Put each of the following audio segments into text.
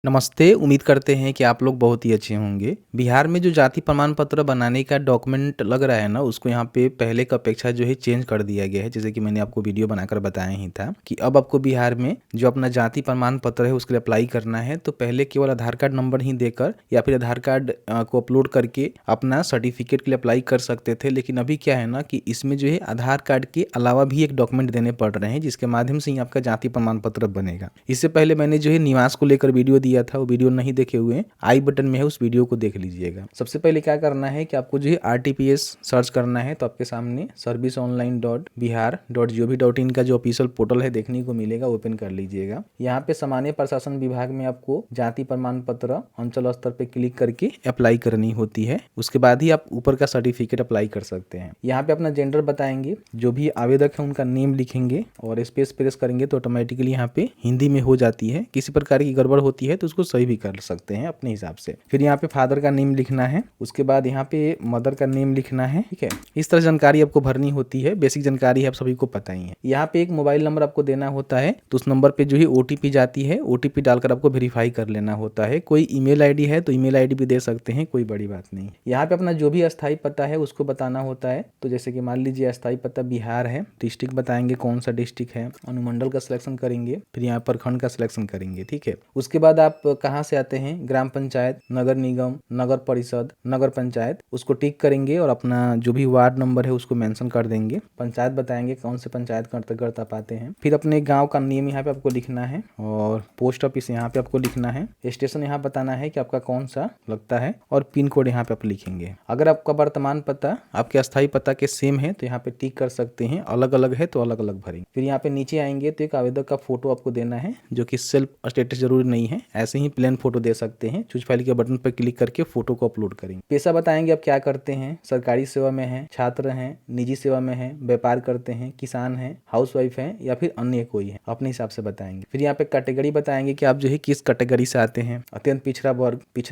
नमस्ते, उम्मीद करते हैं कि आप लोग बहुत ही अच्छे होंगे। बिहार में जो जाति प्रमाण पत्र बनाने का डॉक्यूमेंट लग रहा है ना, उसको यहाँ पे पहले की अपेक्षा जो है चेंज कर दिया गया है। जैसे कि मैंने आपको वीडियो बनाकर बताया ही था कि अब आपको बिहार में जो अपना जाति प्रमाण पत्र है उसके लिए अप्लाई करना है तो पहले केवल आधार कार्ड नंबर ही देकर या फिर आधार कार्ड को अपलोड करके अपना सर्टिफिकेट के लिए अप्लाई कर सकते थे। लेकिन अभी क्या है ना कि इसमें जो है आधार कार्ड के अलावा भी एक डॉक्यूमेंट देने पड़ रहे हैं जिसके माध्यम से ही आपका जाति प्रमाण पत्र बनेगा। इससे पहले मैंने जो है निवास को लेकर वीडियो दिया था, वो वीडियो नहीं देखे हुए आई बटन में है, उस वीडियो को देख लीजिएगा। सबसे पहले क्या करना है कि आपको जो है RTPS सर्च करना है तो आपके सामने serviceonline.bihar.gov.in का जो ऑफिशियल पोर्टल है देखने को मिलेगा, ओपन कर लीजिएगा। यहाँ पे सामान्य प्रशासन विभाग में आपको जाति प्रमाण पत्र अंचल स्तर पे क्लिक करके अप्लाई करनी होती है। उसके बाद ही आप ऊपर का सर्टिफिकेट अप्लाई कर सकते हैं। यहाँ पे अपना जेंडर बताएंगे, जो भी आवेदक है उनका नेम लिखेंगे और स्पेस प्रेस करेंगे तो ऑटोमेटिकली यहाँ पे हिंदी में हो जाती है। किसी प्रकार की गड़बड़ होती है तो उसको सही भी कर सकते हैं अपने हिसाब से। फिर यहाँ पे फादर का नेम लिखना है, उसके बाद यहाँ पे मदर का नेम लिखना है। ठीक है, इस तरह जानकारी आपको भरनी होती है। बेसिक जानकारी है, आप सभी को पता ही है। यहाँ पे एक मोबाइल नंबर आपको देना होता है तो उस नंबर पे जो है OTP जाती है, OTP डालकर आपको वेरीफाई कर लेना होता है। कोई ईमेल ID है तो ईमेल ID भी दे सकते हैं, कोई बड़ी बात नहीं। यहाँ पे अपना जो भी अस्थायी पता है उसको बताना होता है। तो जैसे कि मान लीजिए अस्थायी पता बिहार है, डिस्ट्रिक्ट बताएंगे कौन सा डिस्ट्रिक्ट है, अनुमंडल का सिलेक्शन करेंगे, फिर यहाँ प्रखंड का सिलेक्शन करेंगे। ठीक है, उसके बाद आप कहाँ से आते हैं, ग्राम पंचायत, नगर निगम, नगर परिषद, नगर पंचायत, उसको टिक करेंगे और अपना जो भी वार्ड नंबर है उसको मेंशन कर देंगे। पंचायत बताएंगे कौन से पंचायत के अंतर्गत आप आते हैं। फिर अपने गांव का नेम यहाँ पे आपको लिखना है और पोस्ट ऑफिस यहाँ पे आपको लिखना है। स्टेशन यहाँ बताना है कि आपका कौन सा लगता है और पिन कोड यहाँ पे आप लिखेंगे। अगर आपका वर्तमान पता आपके अस्थायी पता के सेम है तो यहाँ पे टिक कर सकते हैं, अलग अलग है तो अलग अलग भरेंगे। फिर यहाँ पे नीचे आएंगे तो एक आवेदक का फोटो आपको देना है, जो कि सेल्फ स्टेटस जरूरी नहीं है, ऐसे ही प्लेन फोटो दे सकते हैं। चूज फाइल के बटन पर क्लिक करके फोटो को अपलोड करेंगे। पेशा बताएंगे आप क्या करते हैं, सरकारी सेवा में हैं, छात्र हैं, निजी सेवा में हैं, व्यापार करते हैं, किसान हैं, हाउसवाइफ हैं या फिर अन्य कोई है, अपने हिसाब से बताएंगे। फिर यहाँ पे कैटेगरी बताएंगे कि आप जो है किस कैटेगरी से आते हैं, अत्यंत पिछड़ा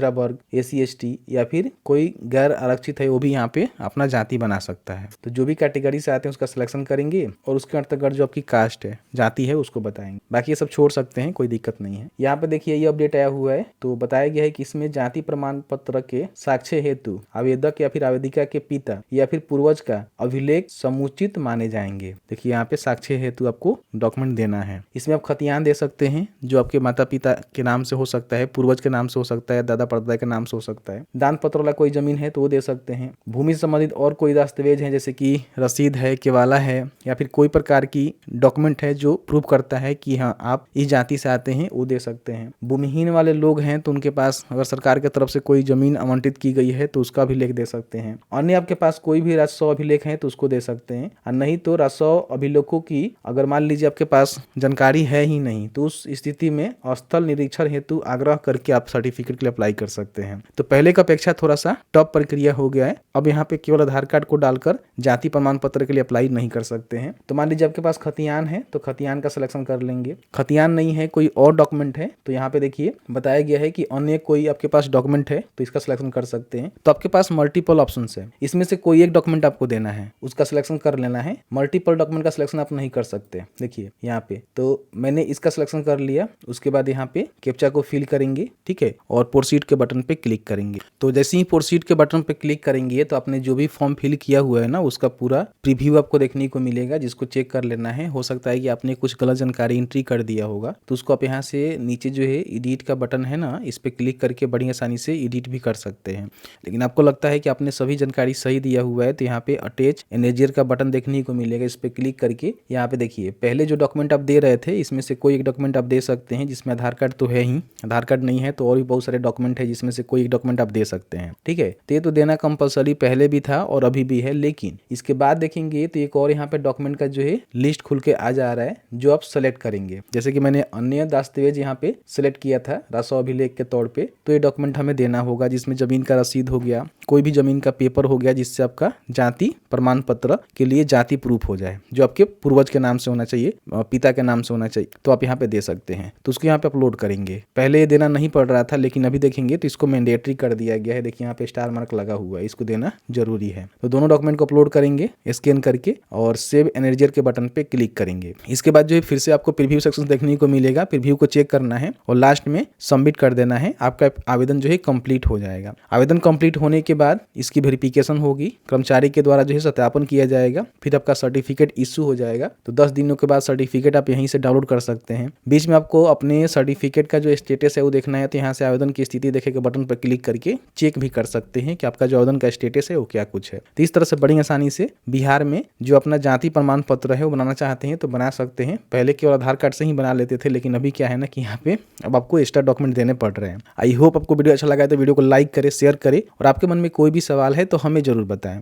वर्ग, SC ST या फिर कोई गैर आरक्षित है, वो भी यहाँ पे अपना जाति बना सकता है। तो जो भी कैटेगरी से आते हैं उसका सिलेक्शन करेंगे और उसके अंतर्गत जो आपकी कास्ट है, जाति है, उसको बताएंगे। बाकी ये सब छोड़ सकते हैं, कोई दिक्कत नहीं है। यहाँ पे देखिए ये अपडेट आया हुआ है तो बताया गया है कि इसमें जाति प्रमाण पत्र के साक्ष्य हेतु आवेदक या फिर आवेदिका के पिता या फिर पूर्वज का अभिलेख समुचित माने जाएंगे। देखिए यहाँ पे साक्ष्य हेतु आपको डॉक्यूमेंट देना है। इसमें आप खतियान दे सकते हैं, जो आपके माता पिता के नाम से हो सकता है, पूर्वज के नाम से हो सकता है, दादा परदादा के नाम से हो सकता है। दान पत्र वाला कोई जमीन है तो वो दे सकते हैं। भूमि संबंधित और कोई दस्तावेज है जैसे कि रसीद है, केवाला है या फिर कोई प्रकार की डॉक्यूमेंट है जो प्रूव करता है कि हाँ आप इस जाति से आते हैं, वो दे सकते हैं। भूमिहीन वाले लोग हैं तो उनके पास अगर सरकार की तरफ से कोई जमीन आवंटित की गई है तो उसका अभिलेख दे सकते हैं। अन्य आपके पास कोई भी राजस्व अभिलेख है तो उसको दे सकते हैं, और नहीं तो राजस्व अभिलेखों की अगर मान लीजिए आपके पास जानकारी है ही नहीं तो उस स्थिति में स्थल निरीक्षण हेतु आग्रह करके आप सर्टिफिकेट के लिए अप्लाई कर सकते हैं। तो पहले की अपेक्षा थोड़ा सा टफ प्रक्रिया हो गया है। अब यहाँ पे केवल आधार कार्ड को डालकर जाति प्रमाण पत्र के लिए अप्लाई नहीं कर सकते हैं। तो मान लीजिए आपके पास खतियान है तो खतियान का सिलेक्शन कर लेंगे। खतियान नहीं है, कोई और डॉक्यूमेंट है तो यहाँ पे देखिए बताया गया है कि अन्य कोई आपके पास डॉक्यूमेंट है तो इसका सिलेक्शन कर सकते हैं। तो आपके पास मल्टीपल ऑप्शंस है, इसमें से कोई एक डॉक्यूमेंट आपको देना है, उसका सिलेक्शन कर लेना है। मल्टीपल डॉक्यूमेंट का सिलेक्शन आप नहीं कर सकते। देखिए यहाँ पे तो मैंने इसका सिलेक्शन कर लिया, उसके बाद यहाँ पे कैप्चा को फिल करेंगे, ठीक है, और प्रोसीड के बटन पे क्लिक करेंगे। तो जैसे ही प्रोसीड के बटन पे क्लिक करेंगे तो आपने जो भी फॉर्म फिल किया हुआ है ना उसका पूरा प्रीव्यू आपको देखने को मिलेगा, जिसको चेक कर लेना है। हो सकता है कि आपने कुछ गलत जानकारी एंट्री कर दिया होगा तो उसको आप यहाँ से नीचे जो है एडिट का बटन है ना, इस पे क्लिक करके बड़ी आसानी से एडिट भी कर सकते हैं। लेकिन आपको लगता है कि आपने सभी जानकारी सही दिया हुआ है तो यहाँ पे अटैच एनेजर का बटन देखने को मिलेगा, इस पे क्लिक करके यहाँ पे देखिए पहले जो डॉक्यूमेंट आप दे रहे थे इसमें से कोई एक डॉक्यूमेंट आप दे सकते हैं। जिसमें आधार कार्ड तो है ही, आधार कार्ड नहीं है तो और भी बहुत सारे डॉक्यूमेंट है जिसमें से कोई एक डॉक्यूमेंट आप दे सकते हैं। ठीक है, तो ये तो देना कंपलसरी पहले भी था और अभी भी है, लेकिन इसके बाद देखेंगे तो एक और यहाँ पे डॉक्यूमेंट का जो है लिस्ट खुल के आ जा रहा है जो आप सेलेक्ट करेंगे। जैसे कि मैंने अन्य दस्तावेज यहाँ पे सिलेक्ट किया था राजस्व अभिलेख के तौर पे, तो ये डॉक्यूमेंट हमें देना होगा जिसमें जमीन का रसीद हो गया, कोई भी जमीन का पेपर हो गया जिससे आपका जाति प्रमाण पत्र के लिए जाति प्रूफ हो जाए, जो आपके पूर्वज के नाम से होना चाहिए, पिता के नाम से होना चाहिए, तो आप यहाँ पे दे सकते हैं। तो उसको यहाँ पे अपलोड करेंगे। पहले ये देना नहीं पड़ रहा था लेकिन अभी देखेंगे तो इसको मैंडेटरी कर दिया गया है। देखिए यहाँ पे स्टार मार्क लगा हुआ है, इसको देना जरूरी है। तो दोनों डॉक्यूमेंट को अपलोड करेंगे स्कैन करके और सेव एनेजर के बटन पे क्लिक करेंगे। इसके बाद जो है फिर से आपको प्रीव्यू सेक्शन देखने को मिलेगा, प्रीव्यू को चेक करना है और लास्ट लास्ट में सबमिट कर देना है, आपका आवेदन जो है कंप्लीट हो जाएगा। आवेदन कंप्लीट होने के बाद इसकी वेरिफिकेशन होगी, कर्मचारी के द्वारा जो है सत्यापन किया जाएगा, फिर आपका सर्टिफिकेट इशू हो जाएगा। तो 10 दिनों के बाद सर्टिफिकेट आप यहीं से डाउनलोड कर सकते हैं। बीच में आपको अपने सर्टिफिकेट का जो स्टेटस है वो देखना है, तो यहाँ से आवेदन की स्थिति देखे के बटन पर क्लिक करके चेक भी कर सकते हैं कि आपका जो आवेदन का स्टेटस है वो क्या कुछ है। तो इस तरह से बड़ी आसानी से बिहार में जो अपना जाति प्रमाण पत्र है वो बनाना चाहते हैं तो बना सकते हैं। पहले केवल आधार कार्ड से ही बना लेते थे, लेकिन अभी क्या है ना कि यहाँ पे अब आपको एक्स्ट्रा डॉक्यूमेंट देने पड़ रहे हैं। आई होप आपको वीडियो अच्छा लगा है तो वीडियो को लाइक करें, शेयर करें, और आपके मन में कोई भी सवाल है तो हमें जरूर बताएं।